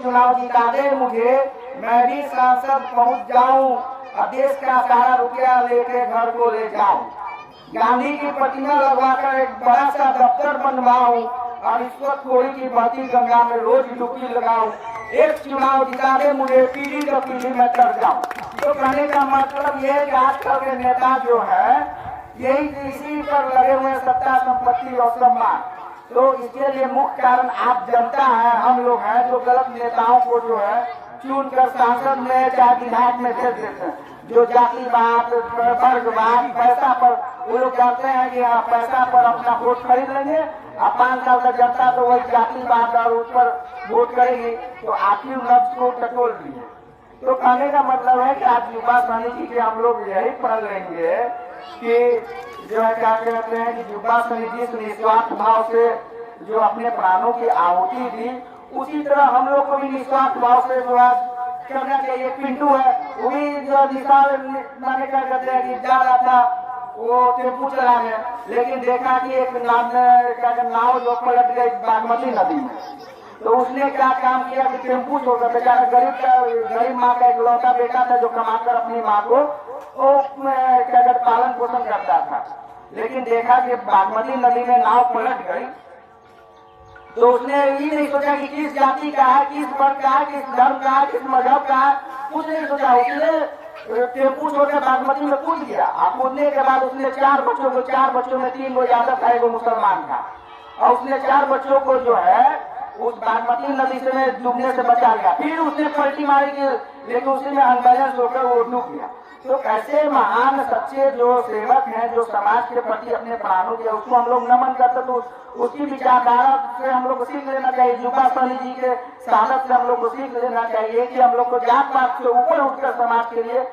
चुनाव जिता दे मुझे, मैं भी सांसद पहुंच जाऊं और देश का सारा रुपया लेके घर को ले जाऊं। गांधी की प्रतिमा लगवाकर एक बड़ा सा दफ्तर बनवाऊं और रिश्वतखोरी की बहती गंगा में रोज डुबकी लगाऊं। एक चुनाव जिता दे मुझे, पीढ़ी दर पीढ़ी में कर जाऊं। तो कहने का मतलब ये है कि आजकल के नेता जो है यही इसी पर लगे हुए सत्ता, संपत्ति और सम्मान। तो इसके लिए मुख्य कारण आप जनता है, हम लोग हैं, जो गलत नेताओं को जो है चुन कर सांसद में चाहे विधायक में भेज देते हैं। जो जातिवाद, वर्गवाद, पैसा पर वो लोग कहते हैं कि हाँ पैसा पर अपना वोट खरीद लेंगे और 5 साल तक जनता तो वही जातिवाद और उस पर वोट करेगी। तो आखिर नब्ज को टटोल दिए। तो कहने का मतलब है कि आज युवा समिति के हम लोग यही पढ़ लेंगे कि जो है क्या कहते हैं कि युवा समिति निस्वार्थ भाव से जो अपने प्राणों की आहुति दी, उसी तरह हम लोग को भी निस्वार्थ भाव से जो है करना चाहिए। पिंटू है, वो भी जो निशान माने क्या कहते हैं कि जा रहा था वो टेम्पू चलाने, लेकिन देखा कि एक नाव जो पलट गई बागमती नदी में। तो उसने क्या काम किया कि टेम्पू छोड़कर, बेचारा गरीब माँ का इकलौता बेटा था जो कमाकर अपनी माँ को क्या कहते पालन पोषण करता था। लेकिन देखा कि बागमती नदी में नाव पलट गई, तो उसने ये नहीं सोचा कि किस जाति का है, किस वर्ग का है, किस धर्म का है, किस मजहब का है, कुछ नहीं सोचा। उसने टेम्पू छोड़कर बागमती में कूद गया। कूदने के बाद उसने 4 बच्चों में 3 गो यादव था, 1 गो मुसलमान था, और उसने 4 बच्चों को जो है उस बागमती नदी से डूबने से बचा लिया। फिर उसने पलटी मारी कि लेकिन उसी में अनबैलेंस होकर वो डूब गया। तो ऐसे महान सच्चे जो सेवक हैं, जो समाज के प्रति अपने प्राणों के, उसको हम लोग नमन करते। तो उसकी विचारधारा से हम लोग को सीख लेना चाहिए। युवा समिति जी के साहस से हम लोग को सीख लेना चाहिए कि हम लोग को जात पात से ऊपर उठकर समाज के लिए